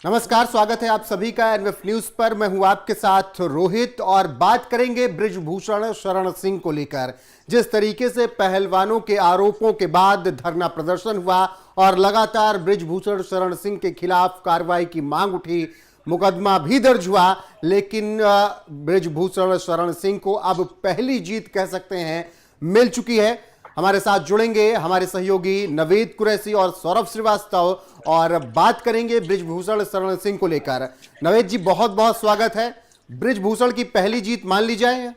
नमस्कार, स्वागत है आप सभी का एनएफ न्यूज पर। मैं हूं आपके साथ रोहित और बात करेंगे बृजभूषण शरण सिंह को लेकर। जिस तरीके से पहलवानों के आरोपों के बाद धरना प्रदर्शन हुआ और लगातार बृजभूषण शरण सिंह के खिलाफ कार्रवाई की मांग उठी, मुकदमा भी दर्ज हुआ, लेकिन बृजभूषण शरण सिंह को अब पहली जीत कह सकते हैं मिल चुकी है। हमारे साथ जुड़ेंगे हमारे सहयोगी नवेद कुरैशी और सौरभ श्रीवास्तव और बात करेंगे बृजभूषण शरण सिंह को लेकर। नवेद जी, बहुत बहुत स्वागत है। बृजभूषण की पहली जीत मान ली जाए?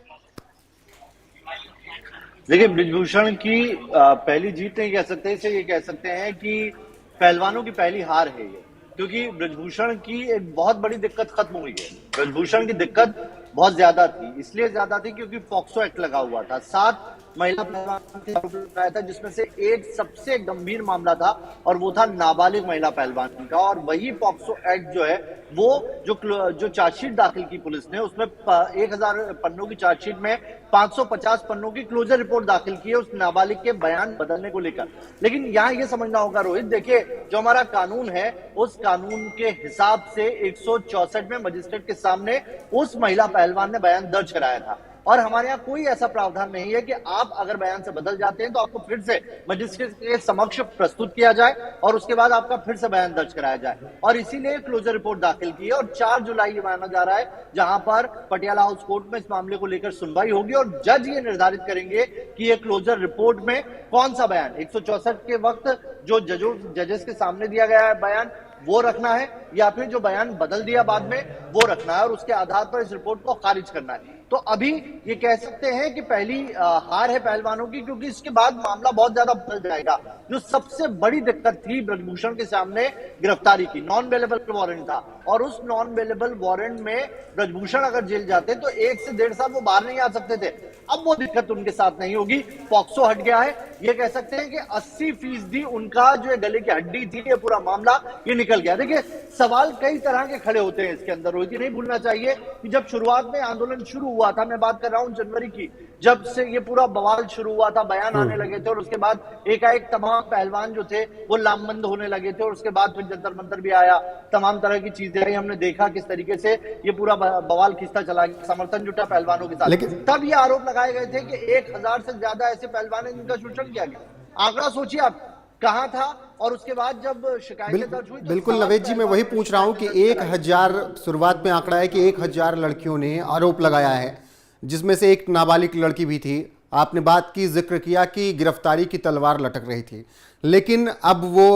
देखिए, बृजभूषण की पहली जीत नहीं कह सकते, इसे ये कह सकते हैं कि पहलवानों की पहली हार है ये, क्योंकि बृजभूषण की एक बहुत बड़ी दिक्कत खत्म हुई है। बृजभूषण की दिक्कत बहुत ज्यादा थी, इसलिए ज्यादा थी क्योंकि पॉक्सो एक्ट लगा हुआ था। 7 महिला पहलवान के आरोप लगाया था, जिसमें से एक सबसे गंभीर मामला था और वो था नाबालिग महिला पहलवान का। और वही पॉक्सो एक्ट जो है वो जो चार्जशीट दाखिल की पुलिस ने, उसमें 1000 पन्नों की चार्जशीट में 550 पन्नों की क्लोजर रिपोर्ट दाखिल की है उस नाबालिग के बयान बदलने को लेकर। लेकिन यहाँ ये समझना होगा रोहित, देखिए जो हमारा कानून है उस कानून के हिसाब से 164 में मजिस्ट्रेट के सामने उस महिला पहलवान ने बयान दर्ज कराया था। और हमारे यहाँ कोई ऐसा प्रावधान नहीं है कि आप अगर बयान से बदल जाते हैं तो आपको फिर से मजिस्ट्रेट के समक्ष प्रस्तुत किया जाए और उसके बाद आपका फिर से बयान दर्ज कराया जाए। और इसीलिए क्लोजर रिपोर्ट दाखिल की है और 4 जुलाई ये माना जा रहा है, जहां पर पटियाला हाउस कोर्ट में इस मामले को लेकर सुनवाई होगी और जज ये निर्धारित करेंगे कि ये क्लोजर रिपोर्ट में कौन सा बयान 164 के वक्त जो जजेस के सामने दिया गया है बयान वो रखना है या फिर जो बयान बदल दिया बाद में वो रखना है और उसके आधार पर इस रिपोर्ट को खारिज करना है। तो अभी ये कह सकते हैं कि पहली हार है पहलवानों की, क्योंकि इसके बाद मामला बहुत ज्यादा बदल जाएगा। जो सबसे बड़ी दिक्कत थी बृजभूषण के सामने गिरफ्तारी की, नॉन बेलेबल वारंट था और उस नॉन बेलेबल वारंट में बृजभूषण अगर जेल जाते तो 1 से 1.5 साल वो बाहर नहीं आ सकते थे। अब वो दिक्कत उनके साथ नहीं होगी, पॉक्सो हट गया है। ये कह सकते हैं कि 80% उनका जो गले की हड्डी थी, ये पूरा मामला ये निकल गया। देखिए, सवाल कई तरह के खड़े होते हैं इसके अंदर रोहित, नहीं भूलना चाहिए कि जब शुरुआत में आंदोलन शुरू हुआ था, मैं बात कर रहा हूं जनवरी की, जब से ये पूरा बवाल शुरू हुआ था, बयान आने लगे थे और उसके बाद एकाएक तमाम पहलवान जो थे वो लामबंद होने लगे थे और उसके बाद फिर जंतर मंतर भी आया, तमाम तरह की चीजें आई। हमने देखा किस तरीके से ये पूरा बवाल खिंचता चला गया, समर्थन जुटा पहलवानों के साथ। लेकिन तब ये आरोप लगाए गए थे कि 1000 से ज्यादा ऐसे पहलवान हैं जिनका शोषण किया गया। आंकड़ा सोचिए आप कहां था। और उसके बाद जब शिकायतें दर्ज हुई, बिल्कुल नवेद जी, मैं वही पूछ रहा हूं कि 1000 शुरुआत में आंकड़ा है कि 1000 लड़कियों ने आरोप लगाया है, जिसमें से एक नाबालिग लड़की भी थी। आपने बात की, जिक्र किया कि गिरफ्तारी की तलवार लटक रही थी, लेकिन अब वो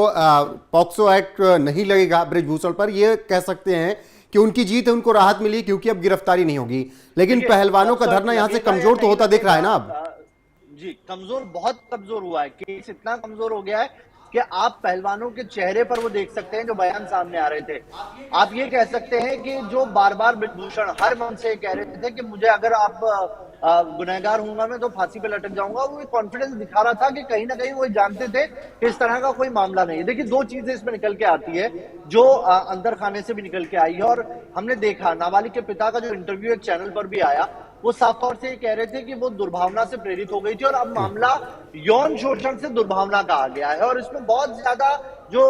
पॉक्सो एक्ट नहीं लगेगा बृजभूषण पर। ये कह सकते हैं कि उनकी जीत है, उनको राहत मिली क्योंकि अब गिरफ्तारी नहीं होगी। लेकिन पहलवानों का धरना यहां से कमजोर तो होता दिख रहा है ना अब। जी, कमजोर, बहुत कमजोर हुआ है। केस इतना कमजोर हो गया है कि आप पहलवानों के चेहरे पर वो देख सकते हैं जो बयान सामने आ रहे थे। आप ये कह सकते हैं कि जो बार बार बृजभूषण हर मन से कह रहे थे कि मुझे अगर आप गुनहगार हूंगा मैं तो फांसी पे लटक जाऊंगा, वो एक कॉन्फिडेंस दिखा रहा था कि कहीं ना कहीं वो जानते थे कि इस तरह का कोई मामला नहीं है। देखिए, 2 चीजें इसमें निकल के आती है जो अंदर खाने से भी निकल के आई है। और हमने देखा नाबालिग के पिता का जो इंटरव्यू एक चैनल पर भी आया, वो साफ तौर से ये कह रहे थे कि वो दुर्भावना से प्रेरित हो गई थी और अब मामला यौन शोषण से दुर्भावना का आ गया है और इसमें बहुत ज्यादा जो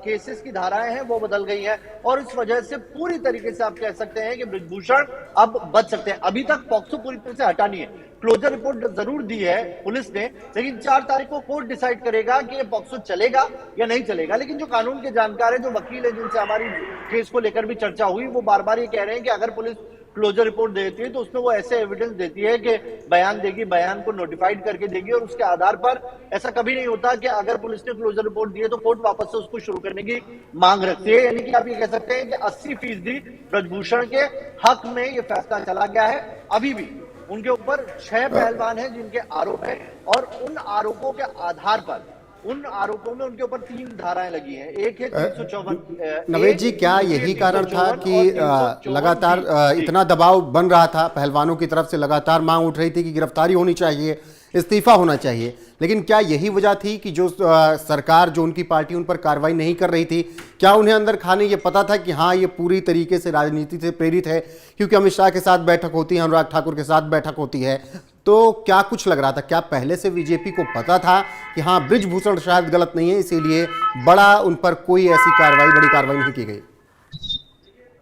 केसेस की धाराएं हैं वो बदल गई हैं और इस वजह से पूरी तरीके से आप कह सकते हैं कि बृजभूषण अब बच सकते हैं। अभी तक पॉक्सो पूरी तरह से हटा नहीं है, क्लोजर रिपोर्ट जरूर दी है पुलिस ने, लेकिन 4 तारीख को कोर्ट डिसाइड करेगा कि ये पॉक्सो चलेगा या नहीं चलेगा। लेकिन जो कानून के जानकार है, जो वकील है, जिनसे हमारी केस को लेकर भी चर्चा हुई, वो बार बार ये कह रहे हैं कि अगर पुलिस क्लोजर रिपोर्ट देती है तो उसमें वो ऐसे एविडेंस देती है कि बयान देगी, बयान को नोटिफाइड करके देगी और उसके आधार पर ऐसा कभी नहीं होता कि अगर पुलिस ने क्लोजर रिपोर्ट दी है तो कोर्ट वापस से उसको शुरू करने की मांग रखती है। यानी कि आप ये कह सकते हैं कि 80% बृजभूषण के हक में ये फैसला चला गया है। अभी भी उनके ऊपर 6 पहलवान हैं जिनके आरोप है और उन आरोपों के आधार पर, उन आरोपों में उनके ऊपर 3 धाराएं लगी हैं। एक है 354। नवेद जी, क्या यही कारण था कि लगातार इतना दबाव बन रहा था पहलवानों की तरफ से, लगातार मांग उठ रही थी कि गिरफ्तारी होनी चाहिए, इस्तीफा होना चाहिए, लेकिन क्या यही वजह थी कि जो सरकार, जो उनकी पार्टी उन पर कार्रवाई नहीं कर रही थी? क्या उन्हें अंदर खाने ये पता था कि हाँ, ये पूरी तरीके से राजनीति से प्रेरित है? क्योंकि अमित शाह के साथ बैठक होती है, अनुराग ठाकुर के साथ बैठक होती है, तो क्या कुछ लग रहा था? क्या पहले से बीजेपी को पता था कि हाँ, बृजभूषण शायद गलत नहीं है, इसीलिए बड़ा उन पर कोई ऐसी कार्रवाई, बड़ी कार्रवाई नहीं की गई?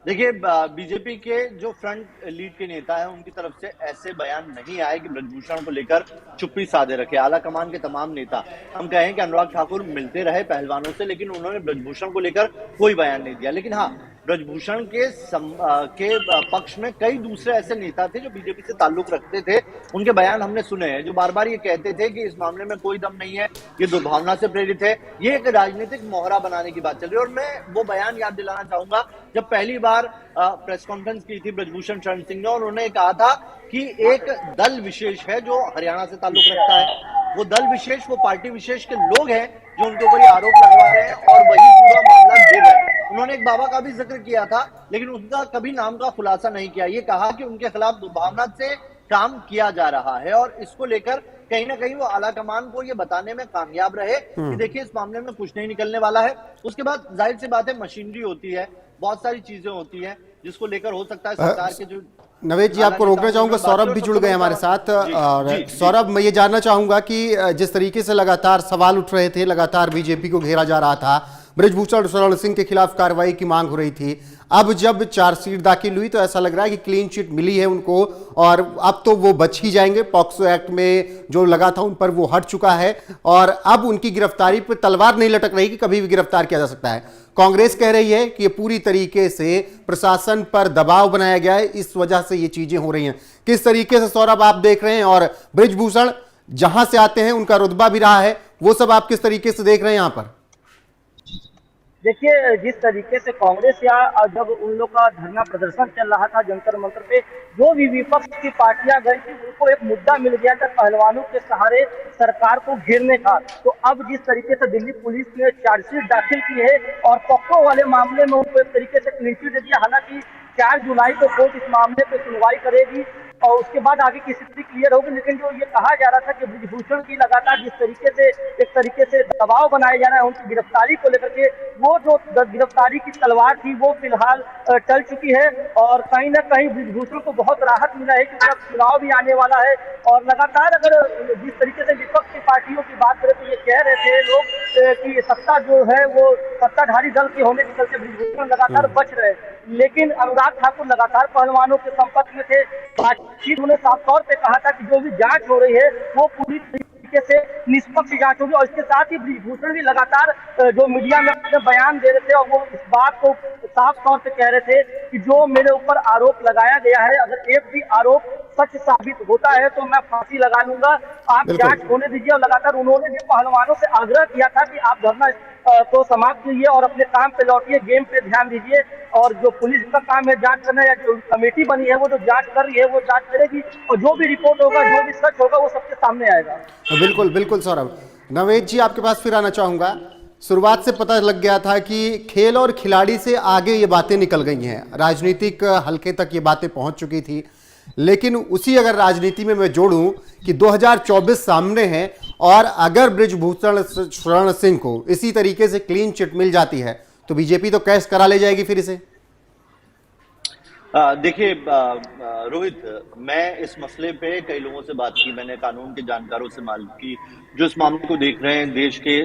देखिए, बीजेपी के जो फ्रंट लीड के नेता हैं उनकी तरफ से ऐसे बयान नहीं आए कि ब्रजभूषण को लेकर चुप्पी साधे रखे। आला कमान के तमाम नेता, हम कहें कि अनुराग ठाकुर मिलते रहे पहलवानों से, लेकिन उन्होंने ब्रजभूषण को लेकर कोई बयान नहीं दिया। लेकिन हाँ, ब्रजभूषण के पक्ष में कई दूसरे ऐसे नेता थे जो बीजेपी से ताल्लुक रखते थे। उनके बयान हमने सुने हैं, जो बार बार ये कहते थे कि इस मामले में कोई दम नहीं है, ये दुर्भावना से प्रेरित है। ये एक राजनीतिक मोहरा बनाने की बात चल रही है। और मैं वो बयान याद दिलाना चाहूंगा, जब पहली बार प्रेस कॉन्फ्रेंस की थी ब्रजभूषण शरण सिंह ने, और उन्होंने कहा था कि एक दल विशेष है जो हरियाणा से ताल्लुक रखता है। वो दल विशेष, वो पार्टी विशेष के लोग हैं जो उनके ऊपर ये आरोप लगवा रहे हैं और वही पूरा मामला गिर रहा है। उन्होंने एक बाबा का भी जिक्र किया था, लेकिन उनका कभी नाम का खुलासा नहीं किया। ये कहा कि उनके खिलाफ दुर्भावना से काम किया जा रहा है, और इसको लेकर कहीं ना कहीं वो आला कमान को ये बताने में कामयाब रहे कि देखिए इस मामले में कुछ नहीं निकलने वाला है। उसके बाद जाहिर सी बात है, मशीनरी होती है, बहुत सारी चीजें होती हैं जिसको लेकर हो सकता है सरकार के जो। नवेद जी, आपको रोकना चाहूंगा, सौरभ भी जुड़ गए हमारे साथ। और सौरभ, मैं ये जानना चाहूंगा कि जिस तरीके से लगातार सवाल उठ रहे थे, लगातार बीजेपी को घेरा जा रहा था, ब्रजभूषण शरण सिंह के खिलाफ कार्रवाई की मांग हो रही थी, अब जब चार्जशीट दाखिल हुई तो ऐसा लग रहा है कि क्लीन चिट मिली है उनको और अब तो वो बच ही जाएंगे। पॉक्सो एक्ट में जो लगा था उन पर वो हट चुका है और अब उनकी गिरफ्तारी पर तलवार नहीं लटक रही कि कभी भी गिरफ्तार किया जा सकता है। कांग्रेस कह रही है कि ये पूरी तरीके से प्रशासन पर दबाव बनाया गया है, इस वजह से ये चीजें हो रही हैं। किस तरीके से सौरभ आप देख रहे हैं, और ब्रजभूषण जहां से आते हैं उनका रुतबा भी रहा है, वो सब आप किस तरीके से देख रहे हैं यहां पर? देखिए, जिस तरीके से कांग्रेस या जब उन लोग का धरना प्रदर्शन चल रहा था जंतर मंतर पे, जो भी विपक्ष की पार्टियां गई थी उनको एक मुद्दा मिल गया था पहलवानों के सहारे सरकार को घेरने का। तो अब जिस तरीके से दिल्ली पुलिस ने चार्जशीट दाखिल की है और पॉक्सो वाले मामले में उनको एक तरीके से क्लीन चिट दे दिया, हालांकि 4 जुलाई को कोर्ट इस मामले पे सुनवाई करेगी और उसके बाद आगे की स्थिति क्लियर होगी। लेकिन जो ये कहा जा रहा था कि ब्रजभूषण की लगातार जिस तरीके से एक तरीके से दबाव बनाया जा रहा है उनकी गिरफ्तारी को लेकर के, वो जो गिरफ्तारी की तलवार थी वो फिलहाल टल चुकी है और कहीं ना कहीं ब्रजभूषण को बहुत राहत मिला है क्योंकि अब चुनाव भी आने वाला है। और लगातार अगर जिस तरीके से विपक्ष की पार्टियों की बात करें तो ये कह रहे थे लोग कि सत्ता जो है वो सत्ताधारी दल के होने के चलते ब्रजभूषण लगातार बच रहे, लेकिन अनुराग ठाकुर लगातार पहलवानों के संपर्क में थे। बातचीत उन्होंने साफ तौर पे कहा था कि जो भी जांच हो रही है वो पूरी तरीके से निष्पक्ष जांच होगी। और इसके साथ ही ब्रजभूषण भी लगातार जो मीडिया में अपने बयान दे रहे थे और वो इस बात को साफ तौर पे कह रहे थे कि जो मेरे ऊपर आरोप लगाया गया है, अगर एक भी आरोप सच साबित होता है तो मैं फांसी लगा लूंगा, आप जांच होने दीजिए। और लगातार उन्होंने भी पहलवानों से आग्रह किया था कि आप धरना को समाप्त कीजिए और अपने काम पे लौटिए, गेम पे ध्यान दीजिए। और जो पुलिस का काम है जांच करना, या जो कमेटी बनी है वो जो जांच कर रही है वो जांच करेगी और जो भी रिपोर्ट होगा, जो भी सच होगा वो सबके सामने आएगा। बिल्कुल बिल्कुल सौरभ। नवेद जी, आपके पास फिर आना चाहूंगा। शुरुआत से पता लग गया था कि खेल और खिलाड़ी से आगे ये बातें निकल गई हैं, राजनीतिक हल्के तक ये बातें पहुंच चुकी थी, लेकिन उसी अगर राजनीति में मैं जोड़ूं कि 2024 सामने है और अगर ब्रजभूषण शरण सिंह को इसी तरीके से क्लीन चिट मिल जाती है तो बीजेपी तो कैश करा ले जाएगी फिर इसे। देखिए रोहित, मैं इस मसले पे कई लोगों से बात की, मैंने कानून के जानकारों से बात की जो इस मामले को देख रहे हैं, देश के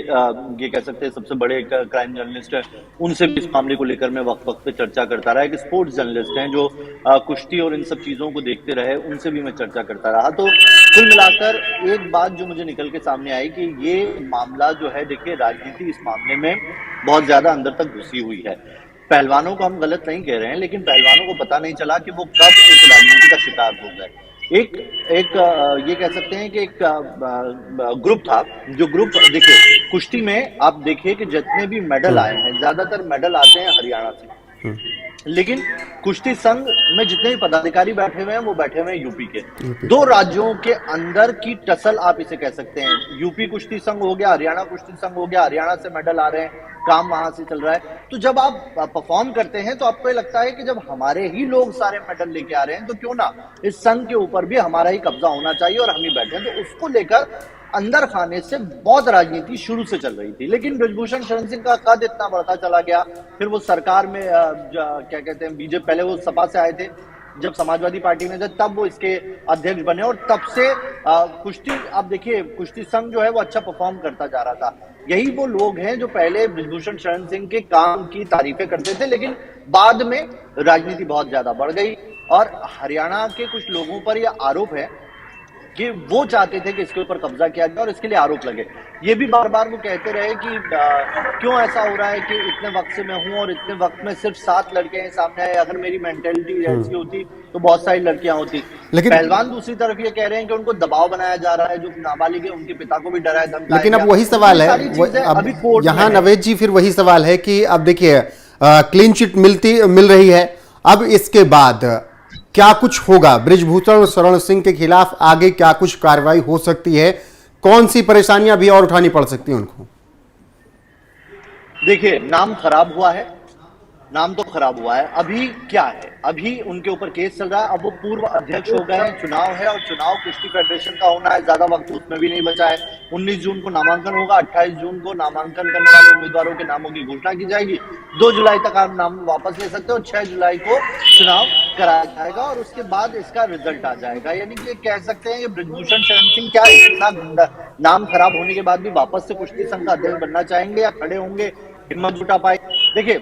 ये कह सकते हैं सबसे बड़े क्राइम जर्नलिस्ट हैं, उनसे भी इस मामले को लेकर मैं वक्त वक्त पे चर्चा करता रहा। एक स्पोर्ट्स जर्नलिस्ट हैं जो कुश्ती और इन सब चीजों को देखते रहे, उनसे भी मैं चर्चा करता रहा। तो कुल मिलाकर एक बात जो मुझे निकल के सामने आई कि ये मामला जो है, देखिए राजनीति इस मामले में बहुत ज्यादा अंदर तक घुसी हुई है। पहलवानों को हम गलत नहीं कह रहे हैं, लेकिन पहलवानों को पता नहीं चला कि वो कब एक राजनीति का शिकार हो गए। एक ये कह सकते हैं कि एक ग्रुप था, जो ग्रुप देखिए कुश्ती में आप देखिए कि जितने भी मेडल आए हैं ज्यादातर मेडल आते हैं हरियाणा से, लेकिन कुश्ती संघ में जितने भी पदाधिकारी बैठे हुए हैं वो बैठे हुए हैं यूपी के। 2 राज्यों के अंदर की टसल आप इसे कह सकते हैं। यूपी कुश्ती संघ हो गया, हरियाणा कुश्ती संघ हो गया, हरियाणा से मेडल आ रहे हैं, काम वहां से चल रहा है। तो जब आप परफॉर्म करते हैं तो आपको ये लगता है कि जब हमारे ही लोग सारे मेडल लेके आ रहे हैं तो क्यों ना इस संघ के ऊपर भी हमारा ही कब्जा होना चाहिए और हम ही बैठे हैं। तो उसको लेकर अंदर खाने से बहुत राजनीति शुरू से चल रही थी, लेकिन ब्रजभूषण शरण सिंह का कद इतना बढ़ता चला गया, फिर वो सरकार में क्या कहते हैं बीजेपी, पहले वो सपा से आए थे, जब समाजवादी पार्टी में थे तब वो इसके अध्यक्ष बने, और तब से कुश्ती, अब देखिए कुश्ती संघ जो है वो अच्छा परफॉर्म करता जा रहा था। यही वो लोग हैं जो पहले बृजभूषण शरण सिंह के काम की तारीफें करते थे, लेकिन बाद में राजनीति बहुत ज्यादा बढ़ गई और हरियाणा के कुछ लोगों पर यह आरोप है कि वो चाहते थे कि इसके ऊपर कब्जा किया जाए और इसके लिए आरोप लगे। ये भी बार बार वो कहते रहे कि क्यों ऐसा हो रहा है कि इतने वक्त से मैं हूं और इतने वक्त में सिर्फ 7 लड़के हैं सामने आए, अगर मेरी मेंटेलिटी ऐसी होती तो बहुत सारी लड़कियां होती। लेकिन पहलवान दूसरी तरफ ये कह रहे हैं कि उनको दबाव बनाया जा रहा है, जो नाबालिग है उनके पिता को भी डराया धमकाया। लेकिन अब वही सवाल है, अब यहाँ नवेद जी फिर वही सवाल है कि अब देखिए क्लीन चिट मिल रही है, अब इसके बाद क्या कुछ होगा? बृजभूषण शरण सिंह के खिलाफ आगे क्या कुछ कार्रवाई हो सकती है? कौन सी परेशानियां भी और उठानी पड़ सकती हैं उनको? देखिए, नाम खराब हुआ है, नाम तो खराब हुआ है। अभी क्या है, अभी उनके ऊपर केस चल रहा है। अब वो पूर्व अध्यक्ष हो गए हैं, चुनाव है और चुनाव कुश्ती फेडरेशन का होना है, ज्यादा वक्त उसमें भी नहीं बचा है। 19 जून को नामांकन होगा, 28 जून को नामांकन करने वाले उम्मीदवारों के नामों की घोषणा की जाएगी। 2 जुलाई तक आप नाम वापस ले सकते हो, 6 जुलाई को चुनाव कराया जाएगा और उसके बाद इसका रिजल्ट आ जाएगा। यानी कि कह सकते हैं कि बृजभूषण शरण सिंह क्या इतना नाम खराब होने के बाद भी वापस से कुश्ती संघ का अध्यक्ष बनना चाहेंगे या खड़े होंगे, हिम्मत जुटा पाए? देखिए,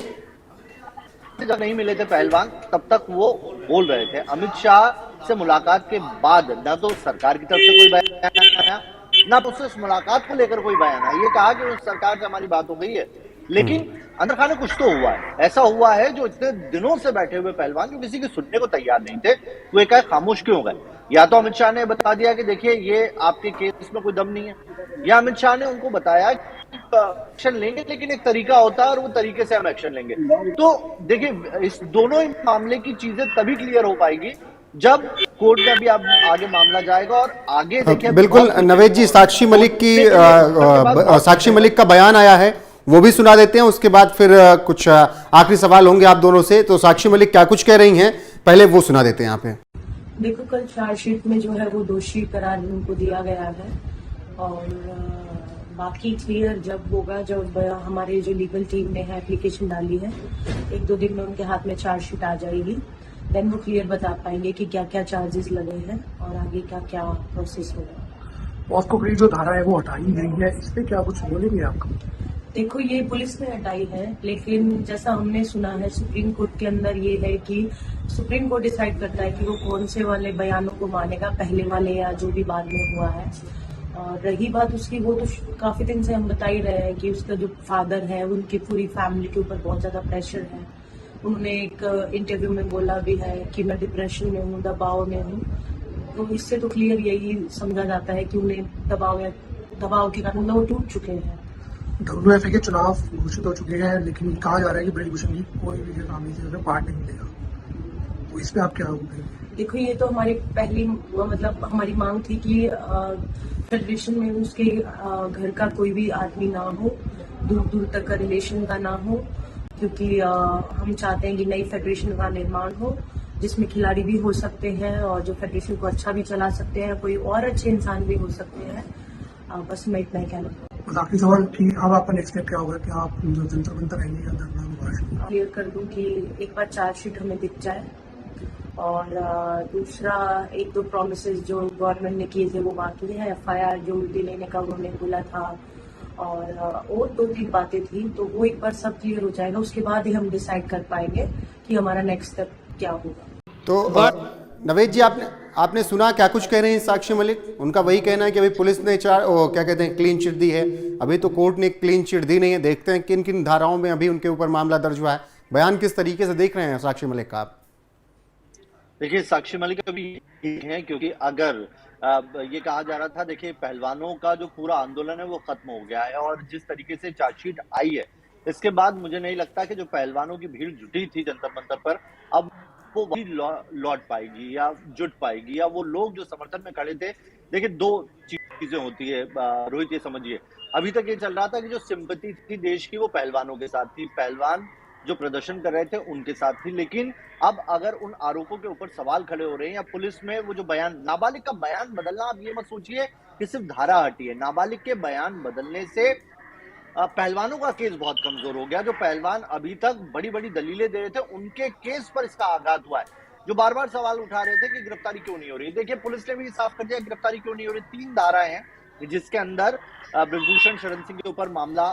जब नहीं मिले थे पहलवान तब तक वो बोल रहे थे। अमित शाह से मुलाकात के बाद न तो सरकार की तरफ से कोई बयान आया, ना तो उस मुलाकात को लेकर कोई बयान आया। ये कहा कि सरकार से हमारी बात हो गई है, लेकिन अंदर खाने कुछ तो हुआ है। ऐसा हुआ है जो इतने दिनों से बैठे हुए पहलवान जो किसी की सुनने को तैयार नहीं थे, वो एक खामोश क्यों गए? या तो अमित शाह ने बता दिया कि देखिए ये आपके केस में कोई दम नहीं है, या अमित शाह ने उनको बताया एक्शन लेंगे लेकिन एक तरीका होता है और वो तरीके से हम एक्शन लेंगे। तो देखिए, इस दोनों ही मामले की चीजें तभी क्लियर हो पाएगी जब कोर्ट में भी अब आगे मामला जाएगा और आगे देखिए। बिल्कुल नवेद जी, साक्षी मलिक का बयान आया है, वो भी सुना देते हैं, उसके बाद फिर कुछ आखिरी सवाल होंगे आप दोनों से। तो साक्षी मलिक क्या कुछ कह रही हैं, पहले वो सुना देते हैं यहाँ पे। देखो, कल चार्जशीट में जो है वो दोषी करार उनको दिया गया है और बाकी क्लियर जब होगा, जब हमारे जो लीगल टीम ने है एप्लीकेशन डाली है, 1-2 दिन में उनके हाथ में चार्जशीट आ जाएगी, देन वो क्लियर बता पाएंगे कि क्या क्या चार्जेस लगे हैं और आगे क्या क्या प्रोसेस होगा। आपको कई जो धारा है वो हटाई गई है, इस पे क्या कुछ बोलेंगे आपको? देखो, ये पुलिस ने हटाई है, लेकिन जैसा हमने सुना है सुप्रीम कोर्ट के अंदर ये है कि सुप्रीम कोर्ट डिसाइड करता है कि वो कौन से वाले बयानों को मानेगा, पहले वाले या जो भी बाद में हुआ है। और रही बात उसकी, वो तो काफी दिन से हम बता ही रहे हैं कि उसका जो फादर है उनकी पूरी फैमिली के ऊपर बहुत ज्यादा प्रेशर है। उन्होंने एक इंटरव्यू में बोला भी है कि मैं डिप्रेशन में हूँ, दबाव में हूँ। तो इससे तो क्लियर यही समझा जाता है कि उन्हें दबाव के कारण वो टूट चुके हैं। WFA के चुनाव घोषित हो चुके हैं, लेकिन कहा जा रहा है कि बृजभूषण की कोई भी नामी पार्ट नहीं मिलेगा, तो इस पे आप क्या कहेंगे? देखो, ये तो हमारी पहली हमारी मांग थी कि फेडरेशन में उसके घर का कोई भी आदमी ना हो, दूर दूर तक का रिलेशन का ना हो, क्योंकि हम चाहते हैं कि नई फेडरेशन का निर्माण हो जिसमें खिलाड़ी भी हो सकते हैं और जो फेडरेशन को अच्छा भी चला सकते हैं, कोई और अच्छे इंसान भी हो सकते हैं। बस मैं इतना ही कहना। आखिरी सवाल कि अब आपका नेक्स्ट स्टेप क्या होगा, कि आप जो जंतर मंतर रहेंगे या धरना? क्लियर कर दूं कि एक बार चार्जशीट हमें दिख जाए और दूसरा 1-2 प्रोमिसेस जो गवर्नमेंट ने किए थे वो बाकी है। FIR जो उल्टी लेने का उन्होंने बोला था और 2-3 बातें थी, तो वो एक बार सब क्लियर हो जाएगा, उसके बाद ही हम डिसाइड कर पाएंगे कि हमारा नेक्स्ट स्टेप क्या होगा। तो नवेद जी, आपने सुना क्या कुछ कह रहे हैं साक्षी मलिक? उनका वही कहना है कि अभी पुलिस ने क्या कहते हैं क्लीन चिट दी है, अभी तो कोर्ट ने क्लीन चिट दी नहीं है, देखते हैं किन किन धाराओं में अभी उनके ऊपर मामला दर्ज हुआ है। बयान किस तरीके से देख रहे हैं साक्षी मलिक का आप? देखिए, साक्षी मलिक अभी है, क्योंकि अगर ये कहा जा रहा था, देखिए पहलवानों का जो पूरा आंदोलन है वो खत्म हो गया है और जिस तरीके से चार्जशीट आई है इसके बाद मुझे नहीं लगता कि जो पहलवानों की भीड़ जुटी थी जंतर मंतर पर, अब वो वही लौट पाएगी या जुट पाएगी, या वो लोग जो समर्थन में खड़े थे। देखिए, 2 चीजें होती है रोहित, ये समझिए। अभी तक ये चल रहा था कि जो सिंपैथी थी देश की वो पहलवानों के साथ थी, पहलवान जो प्रदर्शन कर रहे थे उनके साथ थी, लेकिन अब अगर उन आरोपों के ऊपर सवाल खड़े हो रहे हैं या पुलिस में वो जो बयान, नाबालिग का बयान बदलना, आप ये मत सोचिए कि सिर्फ धारा हटी है, नाबालिग के बयान बदलने से पहलवानों का केस बहुत कमजोर हो गया। जो पहलवान अभी तक बड़ी बड़ी दलीलें दे रहे थे उनके केस पर इसका आघात हुआ है। जो बार बार सवाल उठा रहे थे कि गिरफ्तारी क्यों नहीं हो रही। देखिए पुलिस ने भी साफ कर दिया गिरफ्तारी क्यों नहीं हो रही। 3 धाराएं हैं जिसके अंदर ब्रजभूषण शरण सिंह के ऊपर मामला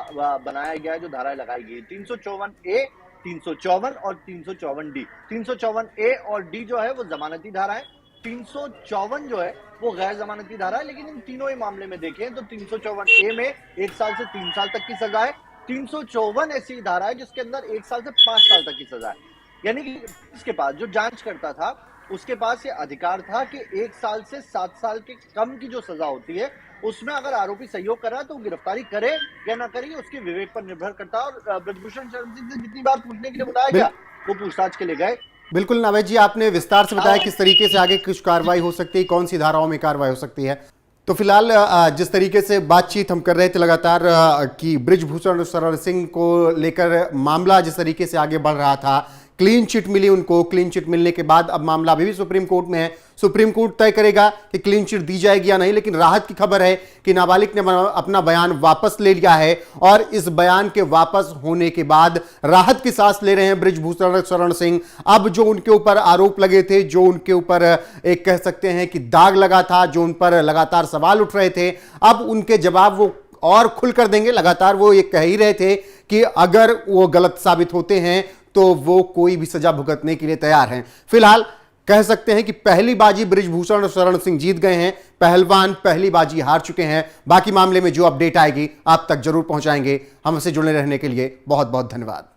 बनाया गया है, जो धाराएं लगाई गई 354A, 354 और 354D। 354A और D जो है वो जमानती धारा है, 354 जो है वो गैर जमानती धारा है। लेकिन इन तीनों ही मामले में देखें तो 354A में 1 साल से 3 साल तक की सजा है, 354 ऐसी धारा है जिसके अंदर 1 साल से 5 साल तक की सजा है। यानी कि इसके पास जो जांच करता था उसके पास ये अधिकार था कि 1 साल से 7 साल के कम की जो सजा होती है उसमें अगर आरोपी सहयोग कर रहा है तो गिरफ्तारी करे या ना करे, उसके विवेक पर निर्भर करता है। और ब्रजभूषण शरण सिंह से जितनी बार पूछने के लिए बुलाया गया वो पूछताछ के लिए गए। बिल्कुल नावेद जी, आपने विस्तार से बताया किस तरीके से आगे कुछ कार्रवाई हो सकती है, कौन सी धाराओं में कार्रवाई हो सकती है। तो फिलहाल जिस तरीके से बातचीत हम कर रहे थे लगातार कि ब्रजभूषण शरण सिंह को लेकर मामला जिस तरीके से आगे बढ़ रहा था, क्लीन चिट मिली उनको, क्लीन चिट मिलने के बाद अब मामला अभी भी सुप्रीम कोर्ट में है। सुप्रीम कोर्ट तय करेगा कि क्लीन चिट दी जाएगी या नहीं। लेकिन राहत की खबर है कि नाबालिग ने अपना बयान वापस ले लिया है और इस बयान के वापस होने के बाद राहत की सांस ले रहे हैं ब्रजभूषण शरण सिंह। अब जो उनके ऊपर आरोप लगे थे, जो उनके ऊपर एक कह सकते हैं कि दाग लगा था, जो उन पर लगातार सवाल उठ रहे थे, अब उनके जवाब वो और खुलकर देंगे। लगातार वो ये कह ही रहे थे कि अगर वो गलत साबित होते हैं तो वो कोई भी सजा भुगतने के लिए तैयार हैं। फिलहाल कह सकते हैं कि पहली बाजी ब्रजभूषण शरण सिंह जीत गए हैं, पहलवान पहली बाजी हार चुके हैं। बाकी मामले में जो अपडेट आएगी आप तक जरूर पहुंचाएंगे। हमसे जुड़े रहने के लिए बहुत बहुत धन्यवाद।